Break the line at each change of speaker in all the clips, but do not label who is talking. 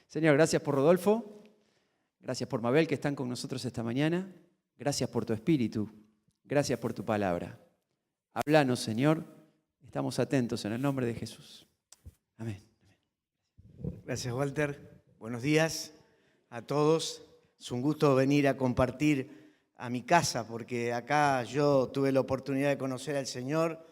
Señor, gracias por Rodolfo, gracias por Mabel que están con nosotros esta mañana, gracias por tu espíritu, gracias por tu palabra. Háblanos, Señor, estamos atentos en el nombre de Jesús. Amén.
Gracias, Walter. Buenos días a todos. Es un gusto venir a compartir a mi casa, porque acá yo tuve la oportunidad de conocer al Señor,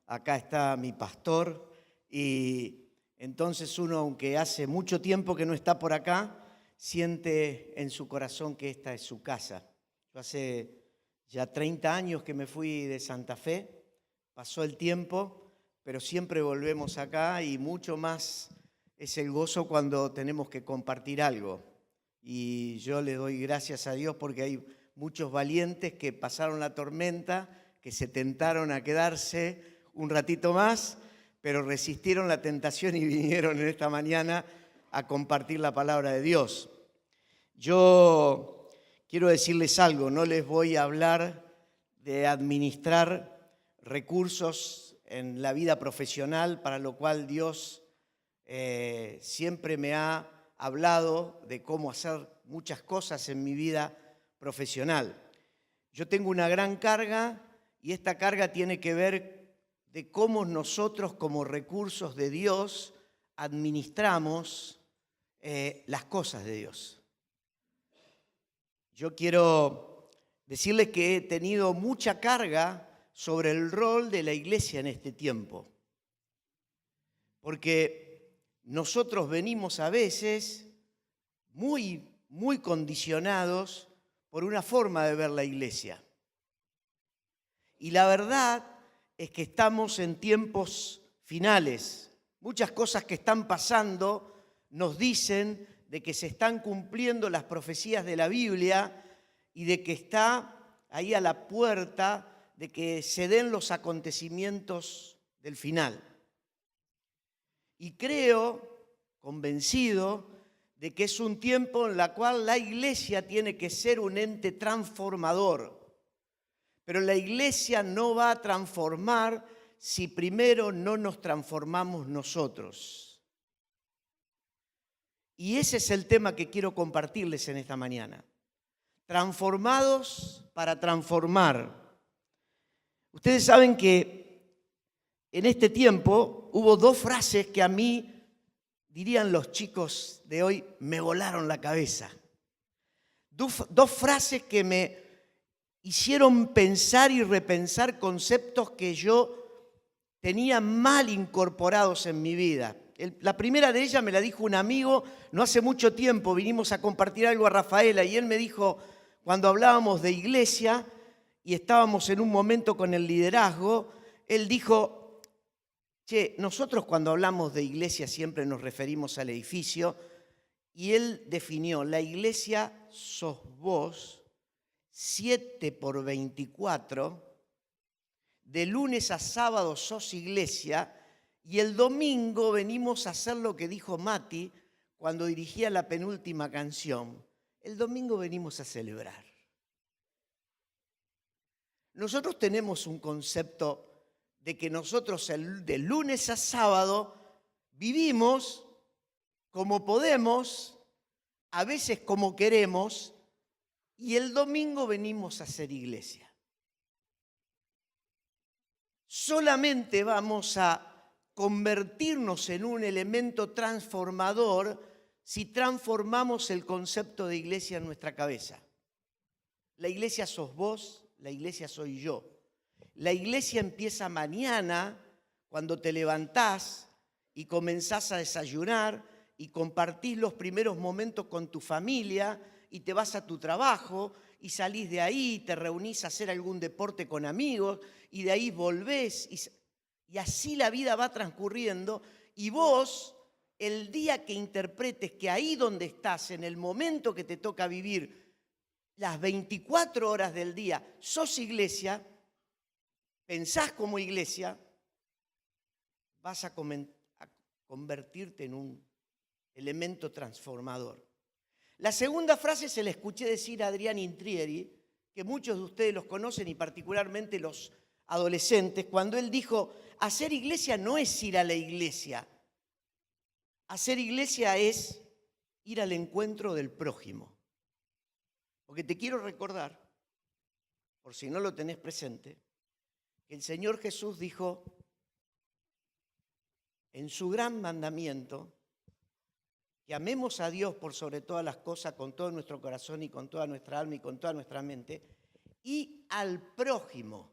acá está mi pastor, y entonces uno, aunque hace mucho tiempo que no está por acá, siente en su corazón que esta es su casa. Yo hace ya 30 años que me fui de Santa Fe, pasó el tiempo, pero siempre volvemos acá y mucho más es el gozo cuando tenemos que compartir algo. Y yo le doy gracias a Dios porque hay muchos valientes que pasaron la tormenta, que se tentaron a quedarse un ratito más, pero resistieron la tentación y vinieron en esta mañana a compartir la palabra de Dios. Yo quiero decirles algo, no les voy a hablar de administrar recursos en la vida profesional, para lo cual Dios siempre me ha hablado de cómo hacer muchas cosas en mi vida profesional. Yo tengo una gran carga y esta carga tiene que ver de cómo nosotros como recursos de Dios administramos las cosas de Dios. Yo quiero decirles que he tenido mucha carga sobre el rol de la iglesia en este tiempo, porque nosotros venimos a veces muy condicionados por una forma de ver la iglesia. Y la verdad es que estamos en tiempos finales. Muchas cosas que están pasando nos dicen de que se están cumpliendo las profecías de la Biblia y de que está ahí a la puerta de que se den los acontecimientos del final. Y creo, convencido, de que es un tiempo en el cual la iglesia tiene que ser un ente transformador. Pero la iglesia no va a transformar si primero no nos transformamos nosotros. Y ese es el tema que quiero compartirles en esta mañana. Transformados para transformar. Ustedes saben que en este tiempo hubo dos frases que a mí, dirían los chicos de hoy, me volaron la cabeza. Dos frases que me hicieron pensar y repensar conceptos que yo tenía mal incorporados en mi vida. La primera de ellas me la dijo un amigo, no hace mucho tiempo, vinimos a compartir algo a Rafaela y él me dijo, cuando hablábamos de iglesia y estábamos en un momento con el liderazgo, él dijo, che, nosotros cuando hablamos de iglesia siempre nos referimos al edificio, y él definió, la iglesia sos vos, 7x24, de lunes a sábado sos iglesia, y el domingo venimos a hacer lo que dijo Mati cuando dirigía la penúltima canción. El domingo venimos a celebrar. Nosotros tenemos un concepto de que nosotros de lunes a sábado vivimos como podemos, a veces como queremos, y el domingo venimos a hacer iglesia. Solamente vamos a convertirnos en un elemento transformador si transformamos el concepto de iglesia en nuestra cabeza. La iglesia sos vos, la iglesia soy yo. La iglesia empieza mañana cuando te levantás y comenzás a desayunar y compartís los primeros momentos con tu familia y te vas a tu trabajo y salís de ahí y te reunís a hacer algún deporte con amigos y de ahí volvés y así la vida va transcurriendo y vos, el día que interpretes que ahí donde estás, en el momento que te toca vivir, las 24 horas del día, sos iglesia, pensás como iglesia, vas a convertirte en un elemento transformador. La segunda frase se la escuché decir a Adrián Intrieri, que muchos de ustedes los conocen y particularmente los adolescentes, cuando él dijo, hacer iglesia no es ir a la iglesia, Hacer iglesia es ir al encuentro del prójimo. Porque te quiero recordar, por si no lo tenés presente, que el Señor Jesús dijo en su gran mandamiento que amemos a Dios por sobre todas las cosas, con todo nuestro corazón y con toda nuestra alma y con toda nuestra mente, y al prójimo,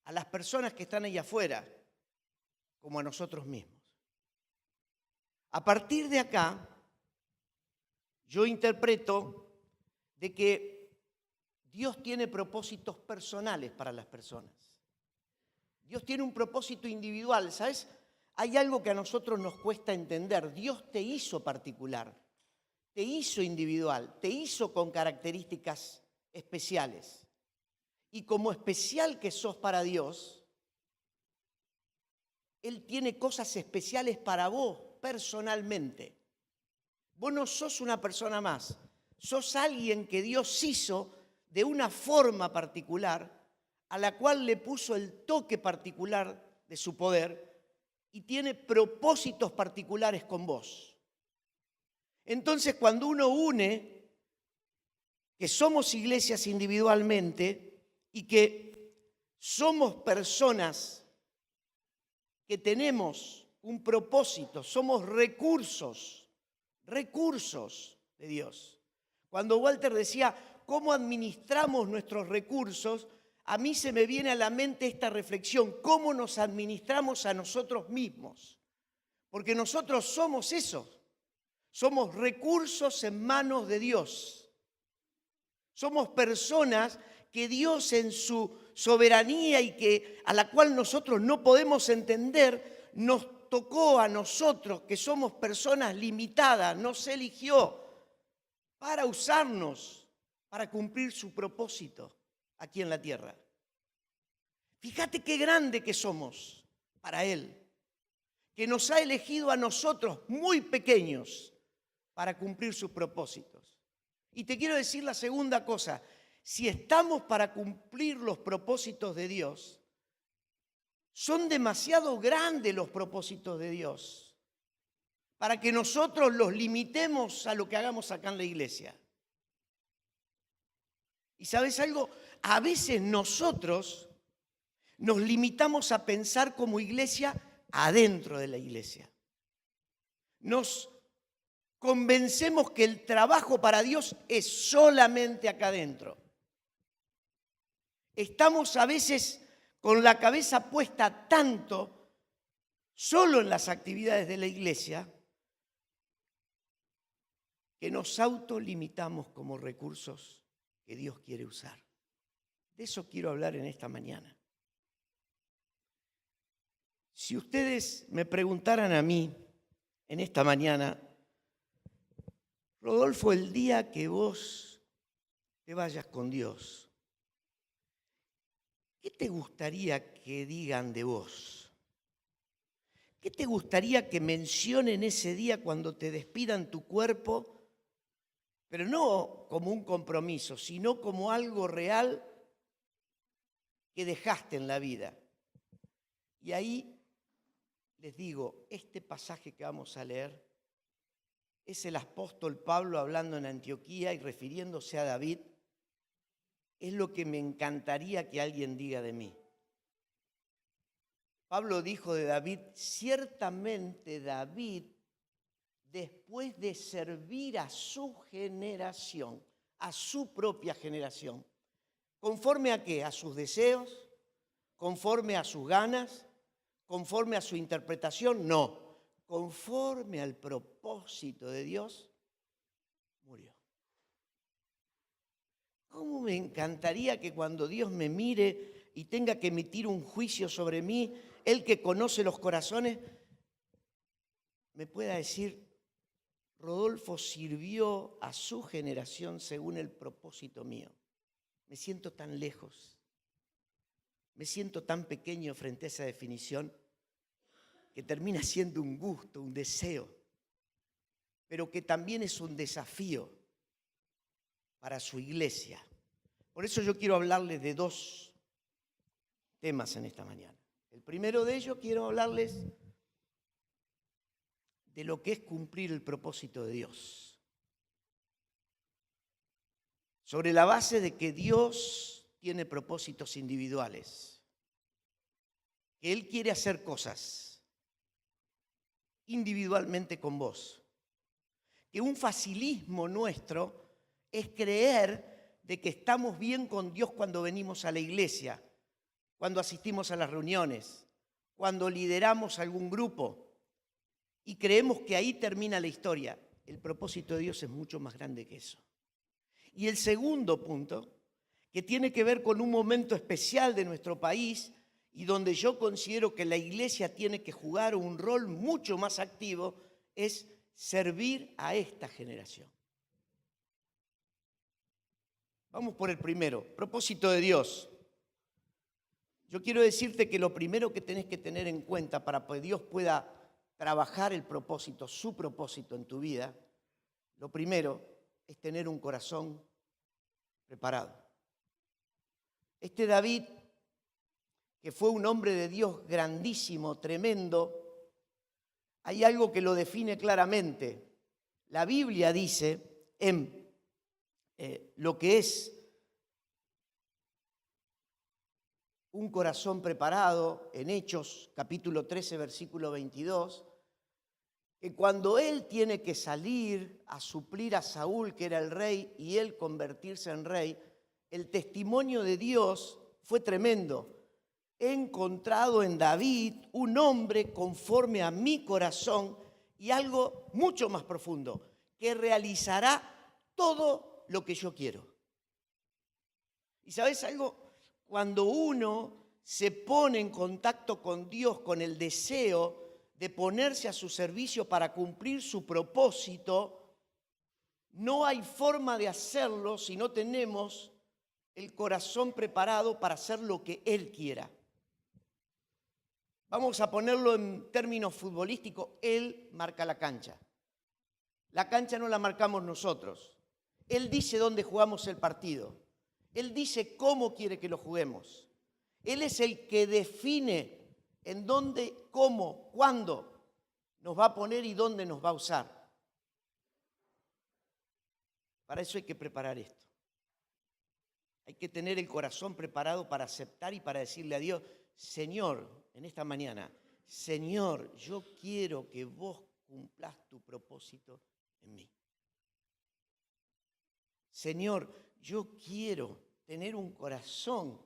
a las personas que están allá afuera, como a nosotros mismos. A partir de acá, yo interpreto de que Dios tiene propósitos personales para las personas. Dios tiene un propósito individual, ¿sabes? Hay algo que a nosotros nos cuesta entender. Dios te hizo particular, te hizo individual, te hizo con características especiales. Y como especial que sos para Dios, Él tiene cosas especiales para vos personalmente. Vos no sos una persona más, sos alguien que Dios hizo de una forma particular, a la cual le puso el toque particular de su poder y tiene propósitos particulares con vos. Entonces, cuando uno une que somos iglesias individualmente y que somos personas que tenemos un propósito, somos recursos de Dios. Cuando Walter decía, ¿cómo administramos nuestros recursos? A mí se me viene a la mente esta reflexión, ¿cómo nos administramos a nosotros mismos? Porque nosotros somos eso, somos recursos en manos de Dios. Somos personas que Dios en su soberanía y que a la cual nosotros no podemos entender, nos tocó a nosotros, que somos personas limitadas, nos eligió para usarnos, para cumplir su propósito aquí en la tierra. Fíjate qué grande que somos para Él, que nos ha elegido a nosotros muy pequeños para cumplir sus propósitos. Y te quiero decir la segunda cosa, si estamos para cumplir los propósitos de Dios, son demasiado grandes los propósitos de Dios para que nosotros los limitemos a lo que hagamos acá en la iglesia. ¿Y sabes algo? A veces nosotros nos limitamos a pensar como iglesia adentro de la iglesia. Nos convencemos que el trabajo para Dios es solamente acá adentro. Estamos a veces con la cabeza puesta tanto solo en las actividades de la iglesia que nos autolimitamos como recursos que Dios quiere usar. De eso quiero hablar en esta mañana. Si ustedes me preguntaran a mí en esta mañana, Rodolfo, el día que vos te vayas con Dios, ¿qué te gustaría que digan de vos? ¿Qué te gustaría que mencionen ese día cuando te despidan tu cuerpo? Pero no como un compromiso, sino como algo real que dejaste en la vida. Y ahí les digo, este pasaje que vamos a leer es el apóstol Pablo hablando en Antioquía y refiriéndose a David. Es lo que me encantaría que alguien diga de mí. Pablo dijo de David, ciertamente David, después de servir a su generación, a su propia generación, ¿conforme a qué? ¿A sus deseos? ¿Conforme a sus ganas? ¿Conforme a su interpretación? No. Conforme al propósito de Dios, murió. ¿Cómo me encantaría que cuando Dios me mire y tenga que emitir un juicio sobre mí, Él que conoce los corazones, me pueda decir, Rodolfo sirvió a su generación según el propósito mío. Me siento tan lejos, me siento tan pequeño frente a esa definición que termina siendo un gusto, un deseo, pero que también es un desafío para su iglesia. Por eso yo quiero hablarles de dos temas en esta mañana. El primero de ellos quiero hablarles de lo que es cumplir el propósito de Dios. Sobre la base de que Dios tiene propósitos individuales, que Él quiere hacer cosas individualmente con vos. Que un facilismo nuestro es creer de que estamos bien con Dios cuando venimos a la iglesia, cuando asistimos a las reuniones, cuando lideramos algún grupo y creemos que ahí termina la historia. El propósito de Dios es mucho más grande que eso. Y el segundo punto, que tiene que ver con un momento especial de nuestro país y donde yo considero que la iglesia tiene que jugar un rol mucho más activo, es servir a esta generación. Vamos por el primero, propósito de Dios. Yo quiero decirte que lo primero que tenés que tener en cuenta para que Dios pueda trabajar el propósito, su propósito en tu vida, lo primero es tener un corazón preparado. Este David, que fue un hombre de Dios grandísimo, tremendo, hay algo que lo define claramente. La Biblia dice en lo que es un corazón preparado, en Hechos capítulo 13, versículo 22, que cuando él tiene que salir a suplir a Saúl, que era el rey, y él convertirse en rey, el testimonio de Dios fue tremendo. He encontrado en David un hombre conforme a mi corazón y algo mucho más profundo, que realizará todo lo que yo quiero. ¿Y sabes algo? Cuando uno se pone en contacto con Dios con el deseo de ponerse a su servicio para cumplir su propósito, no hay forma de hacerlo si no tenemos el corazón preparado para hacer lo que Él quiera. Vamos a ponerlo en términos futbolísticos, Él marca la cancha. La cancha no la marcamos nosotros. Él dice dónde jugamos el partido. Él dice cómo quiere que lo juguemos. Él es el que define en dónde, cómo, cuándo nos va a poner y dónde nos va a usar. Para eso hay que preparar esto. Hay que tener el corazón preparado para aceptar y para decirle a Dios, Señor, en esta mañana, Señor, yo quiero que vos cumplas tu propósito en mí. Señor, yo quiero tener un corazón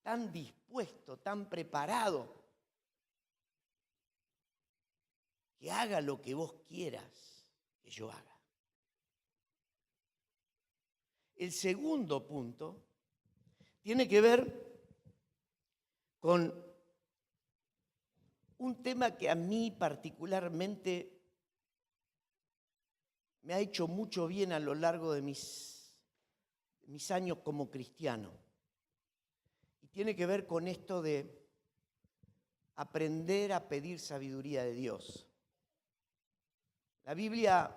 tan dispuesto, tan preparado, que haga lo que vos quieras que yo haga. El segundo punto tiene que ver con un tema que a mí particularmente me ha hecho mucho bien a lo largo de mis años como cristiano. Y tiene que ver con esto de aprender a pedir sabiduría de Dios. La Biblia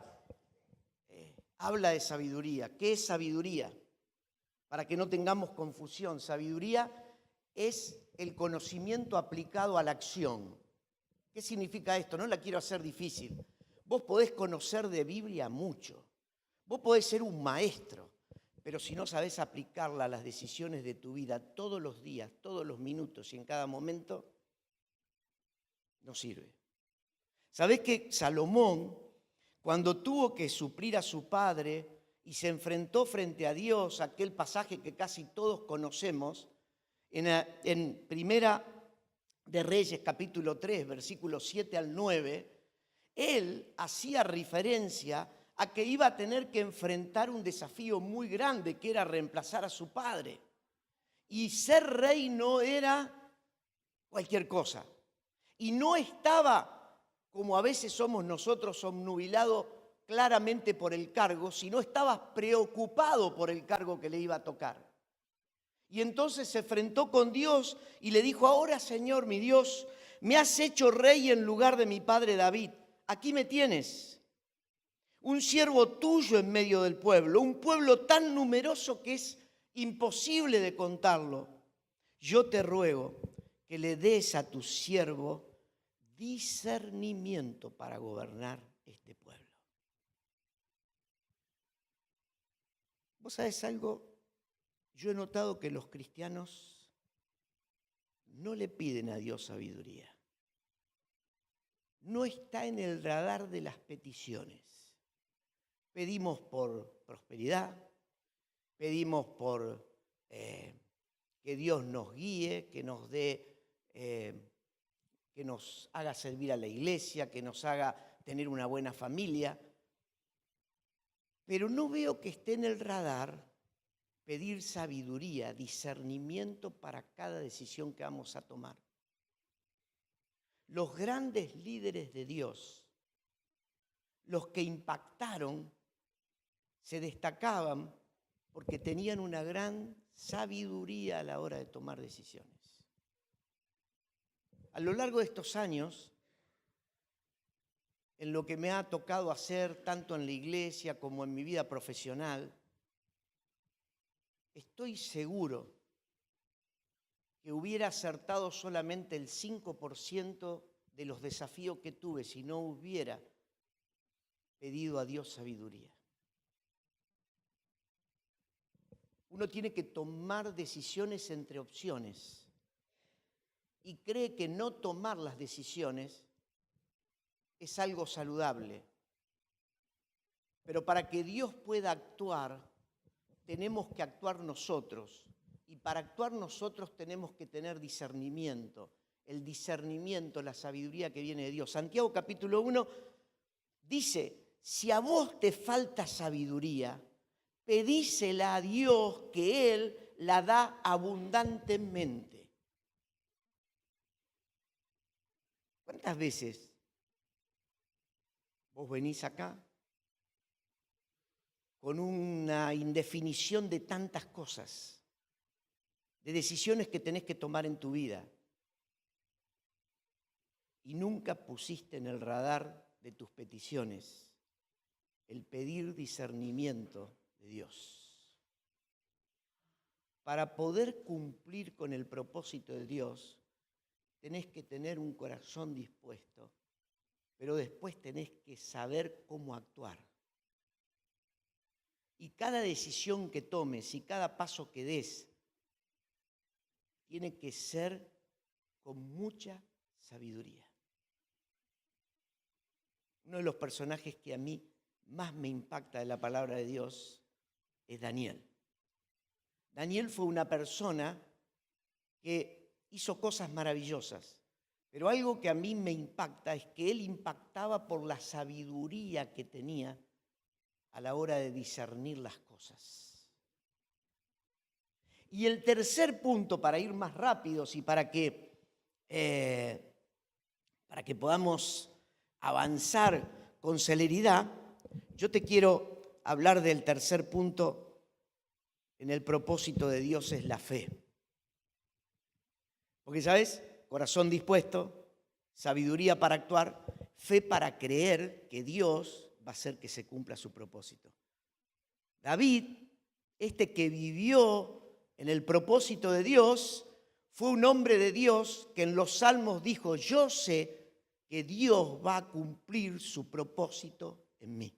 habla de sabiduría. ¿Qué es sabiduría? Para que no tengamos confusión, sabiduría es el conocimiento aplicado a la acción. ¿Qué significa esto? No la quiero hacer difícil. Vos podés conocer de Biblia mucho. Vos podés ser un maestro, pero si no sabés aplicarla a las decisiones de tu vida todos los días, todos los minutos y en cada momento, no sirve. ¿Sabés que Salomón, cuando tuvo que suplir a su padre y se enfrentó frente a Dios, aquel pasaje que casi todos conocemos, en Primera de Reyes, capítulo 3, versículos 7 al 9, él hacía referencia a que iba a tener que enfrentar un desafío muy grande, que era reemplazar a su padre. Y ser rey no era cualquier cosa. Y no estaba, como a veces somos nosotros, obnubilado claramente por el cargo, sino estaba preocupado por el cargo que le iba a tocar. Y entonces se enfrentó con Dios y le dijo, ahora Señor mi Dios, me has hecho rey en lugar de mi padre David. Aquí me tienes, un siervo tuyo en medio del pueblo, un pueblo tan numeroso que es imposible de contarlo. Yo te ruego que le des a tu siervo discernimiento para gobernar este pueblo. ¿Vos sabés algo? Yo he notado que los cristianos no le piden a Dios sabiduría. No está en el radar de las peticiones. Pedimos por prosperidad, pedimos por que Dios nos guíe, que nos dé, que nos haga servir a la iglesia, que nos haga tener una buena familia. Pero no veo que esté en el radar pedir sabiduría, discernimiento para cada decisión que vamos a tomar. Los grandes líderes de Dios, los que impactaron, se destacaban porque tenían una gran sabiduría a la hora de tomar decisiones. A lo largo de estos años, en lo que me ha tocado hacer tanto en la iglesia como en mi vida profesional, estoy seguro que hubiera acertado solamente el 5% de los desafíos que tuve si no hubiera pedido a Dios sabiduría. Uno tiene que tomar decisiones entre opciones y cree que no tomar las decisiones es algo saludable. Pero para que Dios pueda actuar, tenemos que actuar nosotros. Y para actuar nosotros tenemos que tener discernimiento. El discernimiento, la sabiduría que viene de Dios. Santiago capítulo 1 dice, si a vos te falta sabiduría, pedísela a Dios que Él la da abundantemente. ¿Cuántas veces vos venís acá con una indefinición de tantas cosas, de decisiones que tenés que tomar en tu vida, y nunca pusiste en el radar de tus peticiones el pedir discernimiento de Dios? Para poder cumplir con el propósito de Dios, tenés que tener un corazón dispuesto, pero después tenés que saber cómo actuar. Y cada decisión que tomes y cada paso que des tiene que ser con mucha sabiduría. Uno de los personajes que a mí más me impacta de la palabra de Dios es Daniel. Daniel fue una persona que hizo cosas maravillosas, pero algo que a mí me impacta es que él impactaba por la sabiduría que tenía a la hora de discernir las cosas. Y el tercer punto, para ir más rápidos y para que podamos avanzar con celeridad, yo te quiero hablar del tercer punto en el propósito de Dios, es la fe. Porque, ¿sabes? Corazón dispuesto, sabiduría para actuar, fe para creer que Dios va a hacer que se cumpla su propósito. David, este que vivió en el propósito de Dios, fue un hombre de Dios que en los Salmos dijo, yo sé que Dios va a cumplir su propósito en mí.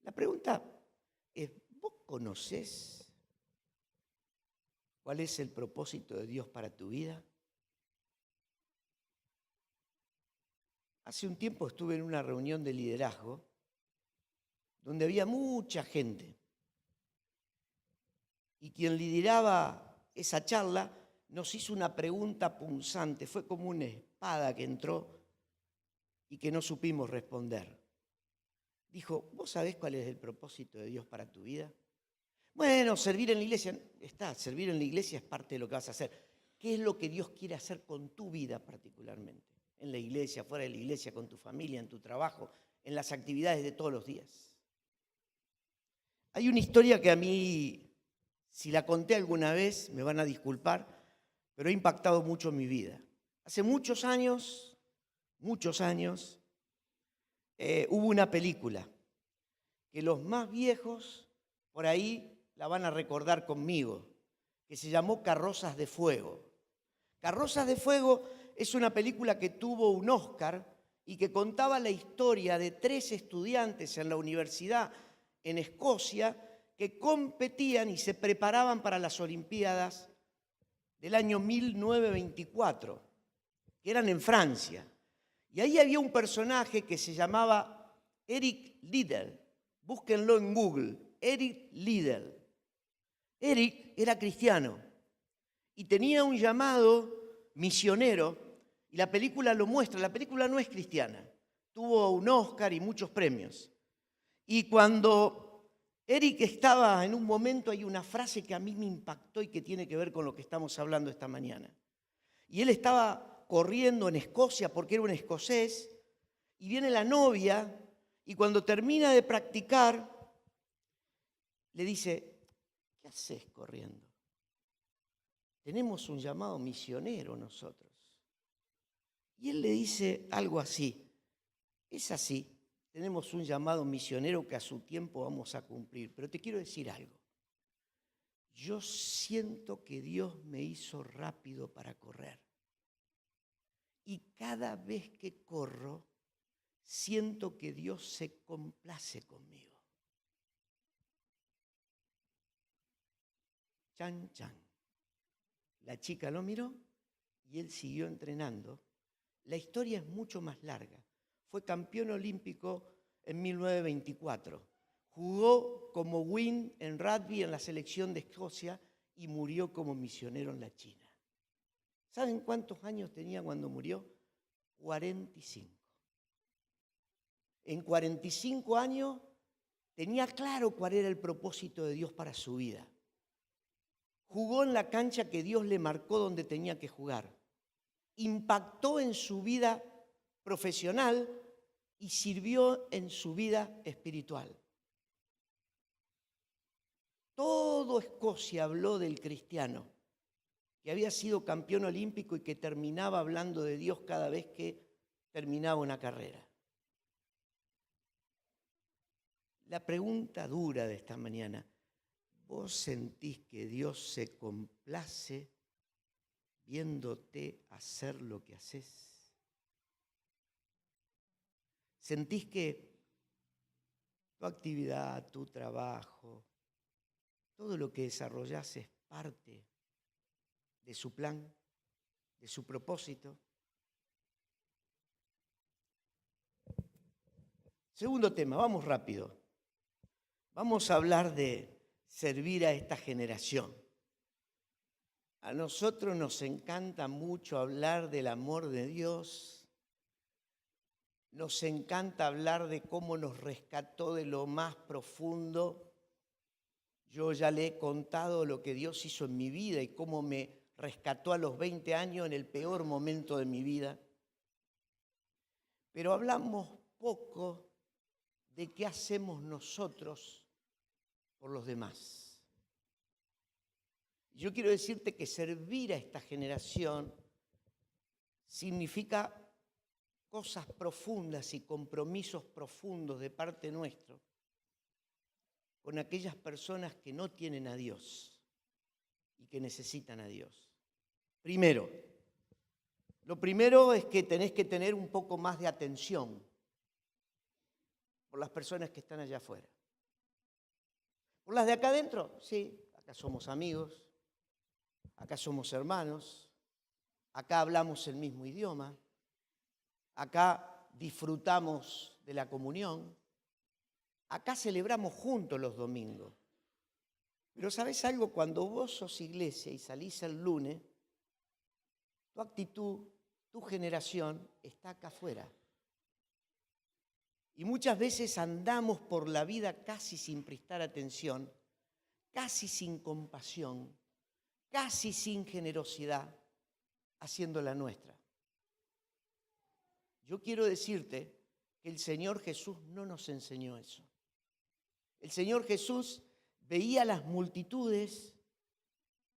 La pregunta es, ¿vos conocés cuál es el propósito de Dios para tu vida? Hace un tiempo estuve en una reunión de liderazgo donde había mucha gente. Y quien lideraba esa charla nos hizo una pregunta punzante. Fue como una espada que entró y que no supimos responder. Dijo, ¿vos sabés cuál es el propósito de Dios para tu vida? Bueno, servir en la iglesia, servir en la iglesia es parte de lo que vas a hacer. ¿Qué es lo que Dios quiere hacer con tu vida particularmente? En la iglesia, fuera de la iglesia, con tu familia, en tu trabajo, en las actividades de todos los días. Hay una historia que a mí, si la conté alguna vez, me van a disculpar, pero ha impactado mucho en mi vida. Hace muchos años, hubo una película que los más viejos por ahí la van a recordar conmigo, que se llamó Carrozas de Fuego. Carrozas de Fuego es una película que tuvo un Oscar y que contaba la historia de 3 estudiantes en la universidad en Escocia que competían y se preparaban para las Olimpiadas del año 1924, que eran en Francia. Y ahí había un personaje que se llamaba Eric Liddell. Búsquenlo en Google, Eric Liddell. Eric era cristiano y tenía un llamado misionero, y la película lo muestra. La película no es cristiana, tuvo un Oscar y muchos premios. Y cuando Eric estaba en un momento, hay una frase que a mí me impactó y que tiene que ver con lo que estamos hablando esta mañana. Y él estaba corriendo en Escocia porque era un escocés, y viene la novia, y cuando termina de practicar, le dice: ¿qué haces corriendo? Tenemos un llamado misionero nosotros. Y él le dice algo así: es así, tenemos un llamado misionero que a su tiempo vamos a cumplir, pero te quiero decir algo. Yo siento que Dios me hizo rápido para correr. Y cada vez que corro, siento que Dios se complace conmigo. Chan, chan. La chica lo miró y él siguió entrenando. La historia es mucho más larga. Fue campeón olímpico en 1924. Jugó como wing en rugby en la selección de Escocia y murió como misionero en la China. ¿Saben cuántos años tenía cuando murió? 45. En 45 años tenía claro cuál era el propósito de Dios para su vida. Jugó en la cancha que Dios le marcó donde tenía que jugar. Impactó en su vida profesional y sirvió en su vida espiritual. Todo Escocia habló del cristiano, que había sido campeón olímpico y que terminaba hablando de Dios cada vez que terminaba una carrera. La pregunta dura de esta mañana: ¿vos sentís que Dios se complace viéndote hacer lo que haces? ¿Sentís que tu actividad, tu trabajo, todo lo que desarrollás es parte de su plan, de su propósito? Segundo tema, vamos rápido. Vamos a hablar de servir a esta generación. A nosotros nos encanta mucho hablar del amor de Dios. Nos encanta hablar de cómo nos rescató de lo más profundo. Yo ya le he contado lo que Dios hizo en mi vida y cómo me rescató a los 20 años en el peor momento de mi vida. Pero hablamos poco de qué hacemos nosotros por los demás. Yo quiero decirte que servir a esta generación significa cosas profundas y compromisos profundos de parte nuestra con aquellas personas que no tienen a Dios y que necesitan a Dios. Lo primero es que tenés que tener un poco más de atención por las personas que están allá afuera. ¿Por las de acá adentro? Sí, acá somos amigos, acá somos hermanos, acá hablamos el mismo idioma, acá disfrutamos de la comunión, acá celebramos juntos los domingos. Pero ¿sabés algo? Cuando vos sos iglesia y salís el lunes, tu actitud, tu generación está acá afuera. Y muchas veces andamos por la vida casi sin prestar atención, casi sin compasión, casi sin generosidad, haciendo la nuestra. Yo quiero decirte que el Señor Jesús no nos enseñó eso. El Señor Jesús veía las multitudes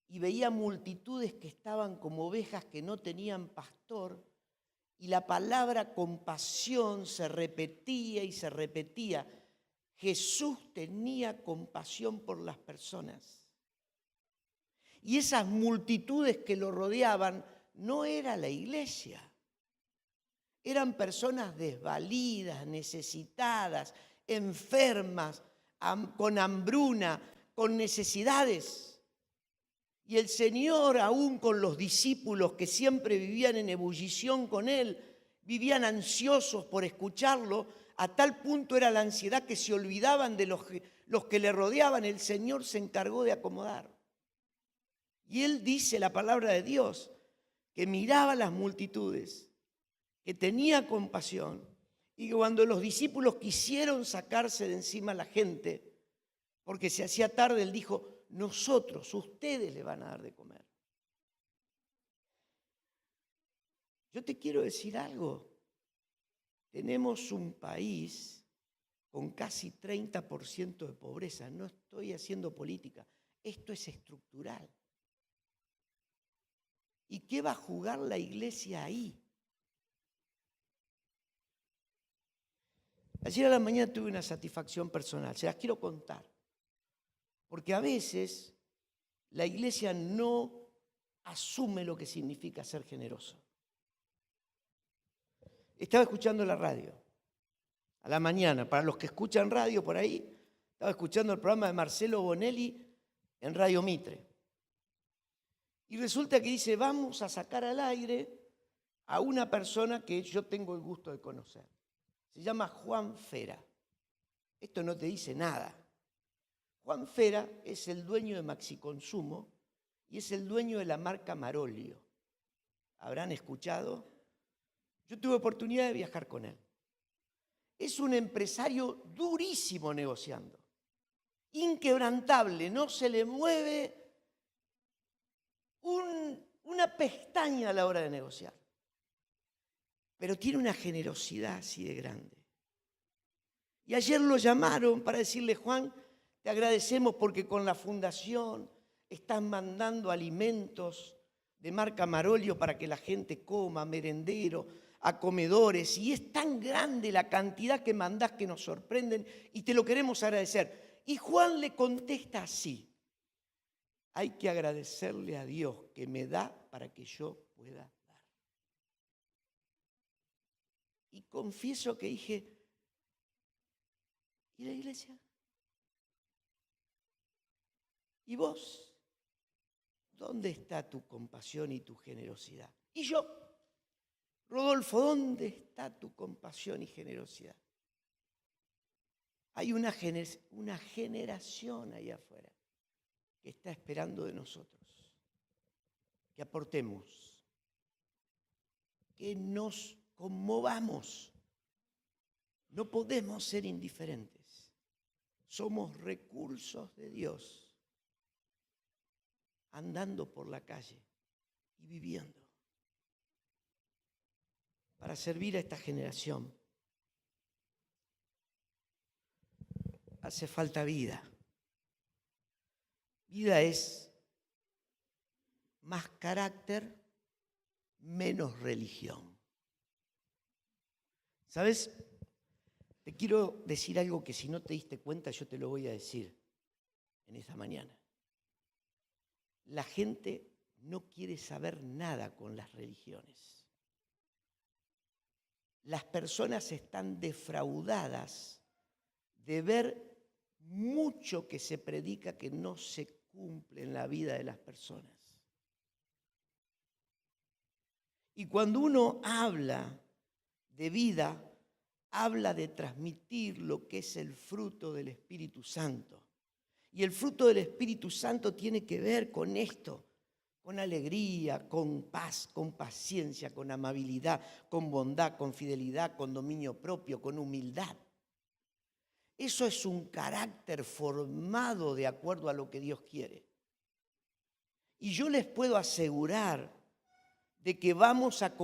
y veía multitudes que estaban como ovejas que no tenían pastor, y la palabra compasión se repetía y se repetía. Jesús tenía compasión por las personas. Y esas multitudes que lo rodeaban no era la iglesia. Eran personas desvalidas, necesitadas, enfermas, con hambruna, con necesidades. Y el Señor, aún con los discípulos que siempre vivían en ebullición con Él, vivían ansiosos por escucharlo, a tal punto era la ansiedad que se olvidaban de los que le rodeaban. El Señor se encargó de acomodar. Y Él dice, la palabra de Dios, que miraba las multitudes, que tenía compasión, y que cuando los discípulos quisieron sacarse de encima a la gente, porque se hacía tarde, Él dijo, ustedes le van a dar de comer. Yo te quiero decir algo. Tenemos un país con casi 30% de pobreza. No estoy haciendo política. Esto es estructural. ¿Y qué va a jugar la iglesia ahí? Ayer a la mañana tuve una satisfacción personal. Se las quiero contar. Porque a veces la iglesia no asume lo que significa ser generoso. Estaba escuchando la radio a la mañana. Para los que escuchan radio por ahí, estaba escuchando el programa de Marcelo Bonelli en Radio Mitre. Y resulta que dice, vamos a sacar al aire a una persona que yo tengo el gusto de conocer. Se llama Juan Fera. Esto no te dice nada. Juan Fera es el dueño de Maxi Consumo y es el dueño de la marca Marolio. ¿Habrán escuchado? Yo tuve oportunidad de viajar con él. Es un empresario durísimo negociando, inquebrantable, no se le mueve una pestaña a la hora de negociar. Pero tiene una generosidad así de grande. Y ayer lo llamaron para decirle, Juan, te agradecemos porque con la fundación están mandando alimentos de marca Marolio para que la gente coma, merendero, a comedores. Y es tan grande la cantidad que mandás que nos sorprenden y te lo queremos agradecer. Y Juan le contesta así, hay que agradecerle a Dios que me da para que yo pueda dar. Y confieso que dije, ¿y la iglesia? ¿Y vos? ¿Dónde está tu compasión y tu generosidad? Y yo, Rodolfo, ¿dónde está tu compasión y generosidad? Hay una generación ahí afuera que está esperando de nosotros, que aportemos, que nos conmovamos. No podemos ser indiferentes. Somos recursos de Dios andando por la calle y viviendo para servir a esta generación. Hace falta vida. Vida es más carácter, menos religión. ¿Sabes? Te quiero decir algo que si no te diste cuenta yo te lo voy a decir en esta mañana. La gente no quiere saber nada con las religiones. Las personas están defraudadas de ver mucho que se predica que no se cumple en la vida de las personas. Y cuando uno habla de vida, habla de transmitir lo que es el fruto del Espíritu Santo. Y el fruto del Espíritu Santo tiene que ver con esto, con alegría, con paz, con paciencia, con amabilidad, con bondad, con fidelidad, con dominio propio, con humildad. Eso es un carácter formado de acuerdo a lo que Dios quiere. Y yo les puedo asegurar de que vamos a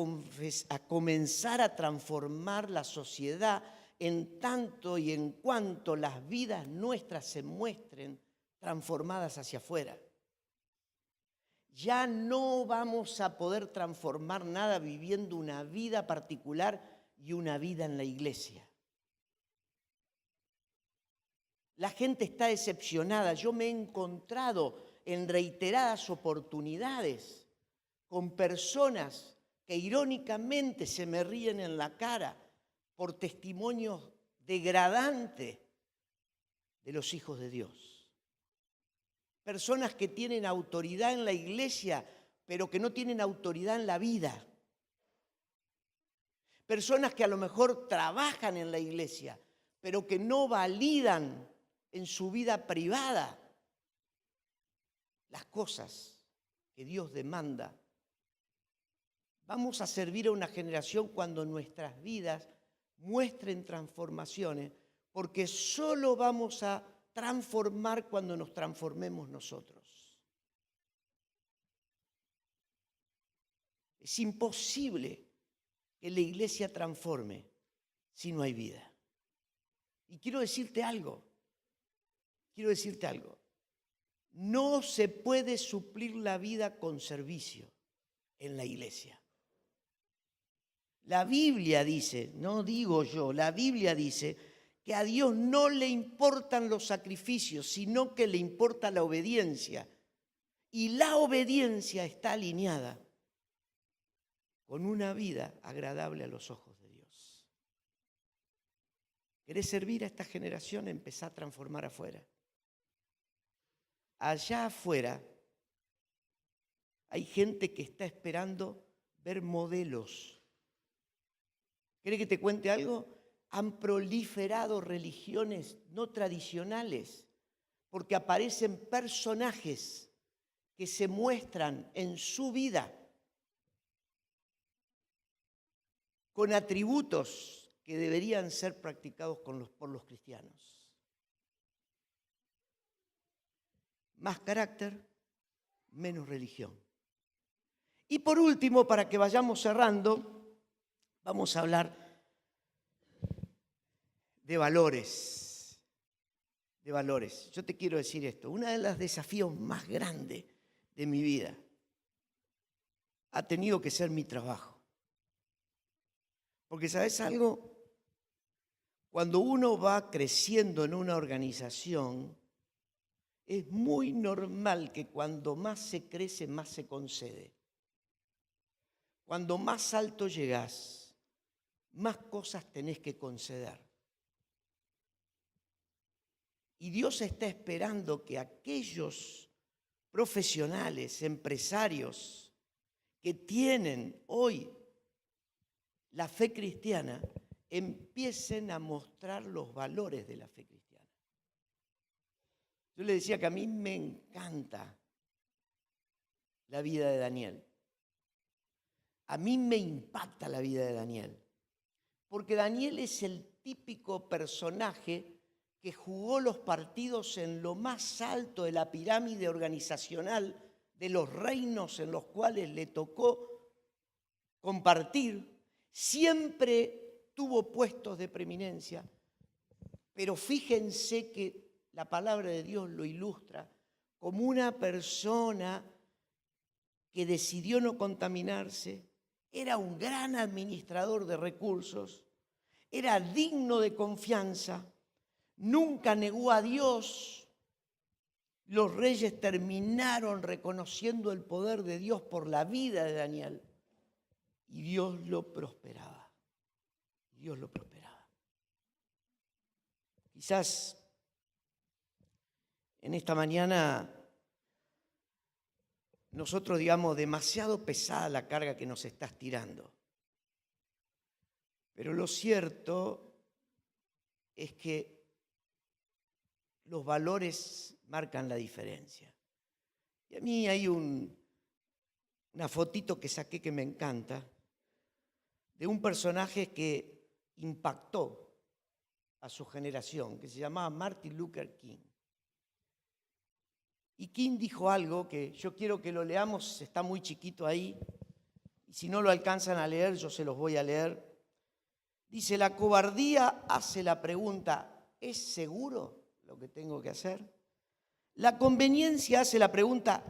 comenzar a transformar la sociedad en tanto y en cuanto las vidas nuestras se muestren transformadas hacia afuera. Ya no vamos a poder transformar nada viviendo una vida particular y una vida en la iglesia. La gente está decepcionada. Yo me he encontrado en reiteradas oportunidades con personas que irónicamente se me ríen en la cara por testimonios degradantes de los hijos de Dios. Personas que tienen autoridad en la iglesia, pero que no tienen autoridad en la vida. Personas que a lo mejor trabajan en la iglesia, pero que no validan en su vida privada las cosas que Dios demanda. Vamos a servir a una generación cuando nuestras vidas muestren transformaciones, porque solo vamos a transformar cuando nos transformemos nosotros. Es imposible que la iglesia transforme si no hay vida. Y quiero decirte algo. No se puede suplir la vida con servicio en la iglesia. La Biblia dice, no digo yo, la Biblia dice que a Dios no le importan los sacrificios, sino que le importa la obediencia. Y la obediencia está alineada con una vida agradable a los ojos de Dios. ¿Querés servir a esta generación? Empezá a transformar afuera. Allá afuera hay gente que está esperando ver modelos. ¿Querés que te cuente algo? Han proliferado religiones no tradicionales porque aparecen personajes que se muestran en su vida con atributos que deberían ser practicados por los cristianos. Más carácter, menos religión. Y por último, para que vayamos cerrando, vamos a hablar de valores. De valores. Yo te quiero decir esto, uno de los desafíos más grandes de mi vida ha tenido que ser mi trabajo. Porque, ¿sabes algo? Cuando uno va creciendo en una organización, es muy normal que cuando más se crece, más se concede. Cuando más alto llegás, más cosas tenés que conceder. Y Dios está esperando que aquellos profesionales, empresarios que tienen hoy la fe cristiana, empiecen a mostrar los valores de la fe cristiana. Yo le decía que a mí me encanta la vida de Daniel. A mí me impacta la vida de Daniel. Porque Daniel es el típico personaje que jugó los partidos en lo más alto de la pirámide organizacional de los reinos en los cuales le tocó compartir. Siempre tuvo puestos de preeminencia, pero fíjense que la palabra de Dios lo ilustra como una persona que decidió no contaminarse, era un gran administrador de recursos, era digno de confianza, nunca negó a Dios. Los reyes terminaron reconociendo el poder de Dios por la vida de Daniel. Y Dios lo prosperaba. Dios lo prosperaba. Quizás en esta mañana nosotros digamos demasiado pesada la carga que nos estás tirando. Pero lo cierto es que los valores marcan la diferencia. Y a mí hay una fotito que saqué que me encanta, de un personaje que impactó a su generación, que se llamaba Martin Luther King. Y King dijo algo que yo quiero que lo leamos, está muy chiquito ahí, y si no lo alcanzan a leer, yo se los voy a leer. Dice, la cobardía hace la pregunta, ¿es seguro lo que tengo que hacer? La conveniencia hace la pregunta,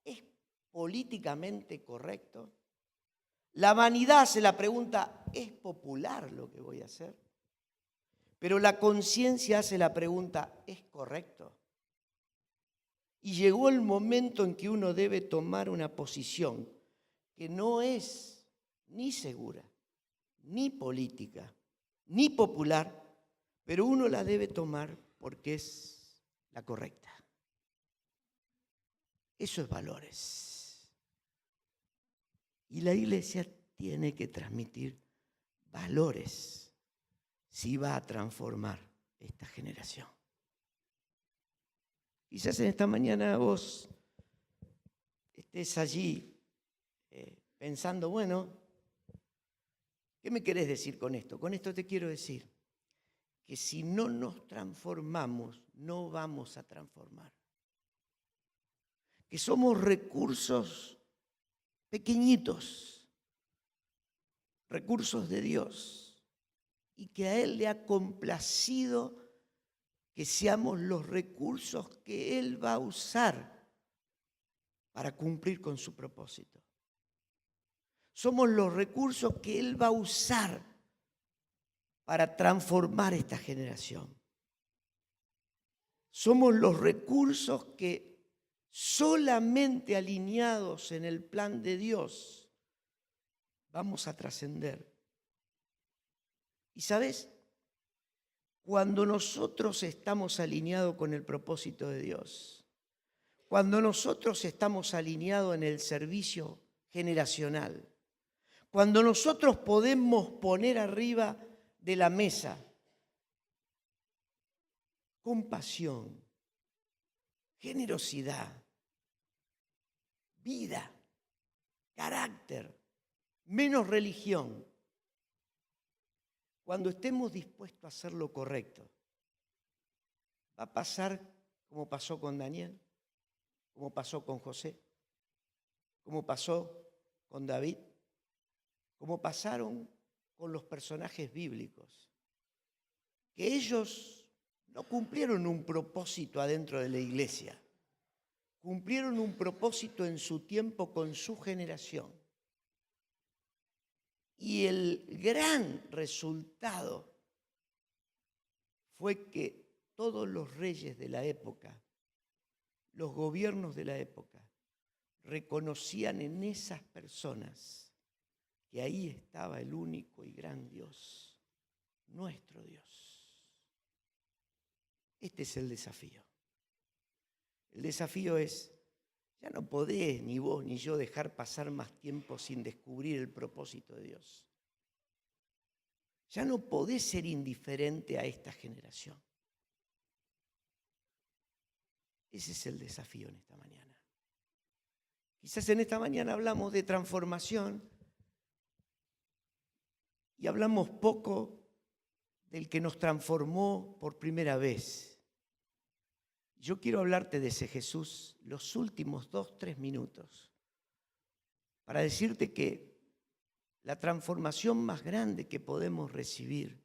¿es políticamente correcto? La vanidad hace la pregunta, ¿es popular lo que voy a hacer? Pero la conciencia hace la pregunta, ¿es correcto? Y llegó el momento en que uno debe tomar una posición que no es ni segura, ni política, ni popular, pero uno la debe tomar porque es la correcta. Eso es valores. Y la iglesia tiene que transmitir valores si va a transformar esta generación. Quizás en esta mañana vos estés allí pensando, bueno, ¿qué me querés decir con esto? Con esto te quiero decir que si no nos transformamos, no vamos a transformar. Que somos recursos pequeñitos, recursos de Dios, y que a Él le ha complacido que seamos los recursos que Él va a usar para cumplir con su propósito. Somos los recursos que Él va a usar para transformar esta generación. Somos los recursos que solamente alineados en el plan de Dios vamos a trascender. ¿Y sabes? Cuando nosotros estamos alineados con el propósito de Dios, cuando nosotros estamos alineados en el servicio generacional, cuando nosotros podemos poner arriba de la mesa compasión, generosidad, vida, carácter, menos religión, cuando estemos dispuestos a hacer lo correcto, va a pasar como pasó con Daniel, como pasó con José, como pasó con David, como pasaron con los personajes bíblicos, que ellos no cumplieron un propósito adentro de la iglesia, cumplieron un propósito en su tiempo con su generación. Y el gran resultado fue que todos los reyes de la época, los gobiernos de la época, reconocían en esas personas que ahí estaba el único y gran Dios, nuestro Dios. Este es el desafío. El desafío es, ya no podés ni vos ni yo dejar pasar más tiempo sin descubrir el propósito de Dios. Ya no podés ser indiferente a esta generación. Ese es el desafío en esta mañana. Quizás en esta mañana hablamos de transformación y hablamos poco del que nos transformó por primera vez. Yo quiero hablarte de ese Jesús los últimos 2-3 minutos para decirte que la transformación más grande que podemos recibir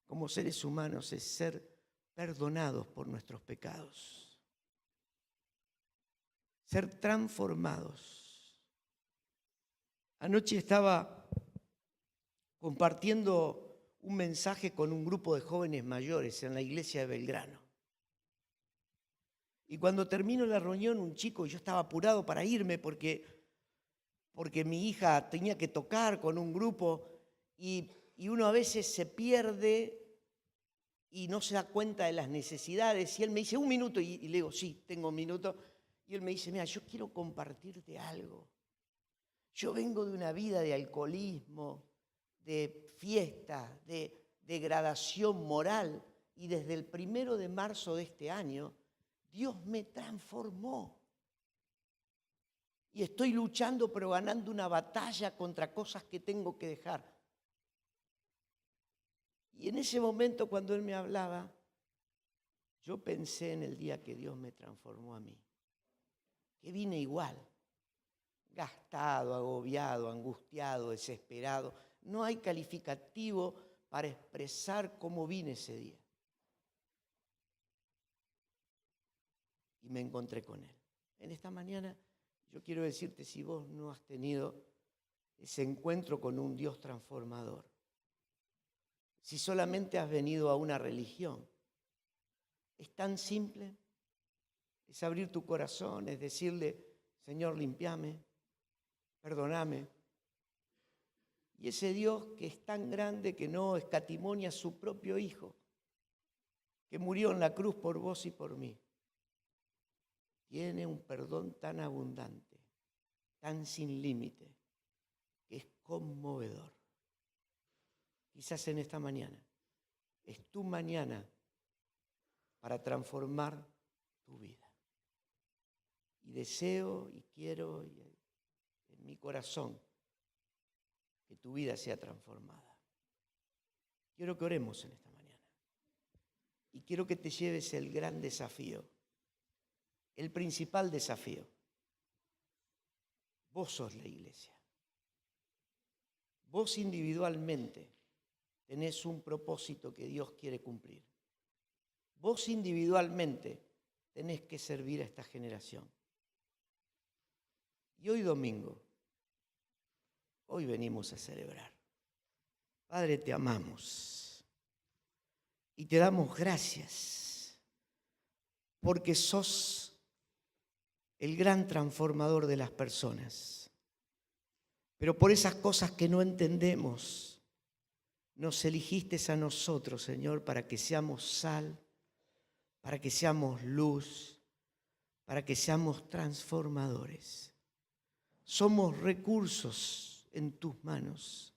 como seres humanos es ser perdonados por nuestros pecados, ser transformados. Anoche estaba compartiendo un mensaje con un grupo de jóvenes mayores en la iglesia de Belgrano. Y cuando terminó la reunión, un chico, yo estaba apurado para irme porque mi hija tenía que tocar con un grupo y uno a veces se pierde y no se da cuenta de las necesidades. Y él me dice, 1 minuto, y le digo, sí, tengo 1 minuto. Y él me dice, mira, yo quiero compartirte algo. Yo vengo de una vida de alcoholismo, de fiesta, de degradación moral, y desde el 1 de marzo de este año, Dios me transformó. Y estoy luchando, pero ganando una batalla contra cosas que tengo que dejar. Y en ese momento, cuando él me hablaba, yo pensé en el día que Dios me transformó a mí. Que vine igual, gastado, agobiado, angustiado, desesperado. No hay calificativo para expresar cómo vine ese día. Y me encontré con Él. En esta mañana yo quiero decirte, si vos no has tenido ese encuentro con un Dios transformador, si solamente has venido a una religión, es tan simple, es abrir tu corazón, es decirle, Señor, limpiame, perdóname, Y ese Dios que es tan grande que no escatimonia a su propio Hijo, que murió en la cruz por vos y por mí, tiene un perdón tan abundante, tan sin límite, que es conmovedor. Quizás en esta mañana es tu mañana para transformar tu vida. Y deseo y quiero en mi corazón que tu vida sea transformada. Quiero que oremos en esta mañana. Y quiero que te lleves el gran desafío, el principal desafío. Vos sos la iglesia. Vos individualmente tenés un propósito que Dios quiere cumplir. Vos individualmente tenés que servir a esta generación. Y hoy domingo, hoy venimos a celebrar. Padre, te amamos y te damos gracias porque sos el gran transformador de las personas. Pero por esas cosas que no entendemos, nos eligiste a nosotros, Señor, para que seamos sal, para que seamos luz, para que seamos transformadores. Somos recursos en tus manos.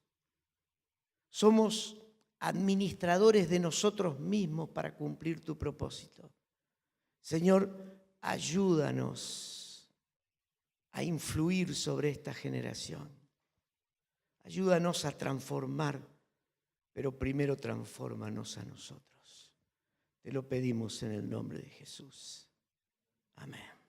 Somos administradores de nosotros mismos para cumplir tu propósito. Señor, ayúdanos a influir sobre esta generación. Ayúdanos a transformar, pero primero transfórmanos a nosotros. Te lo pedimos en el nombre de Jesús. Amén.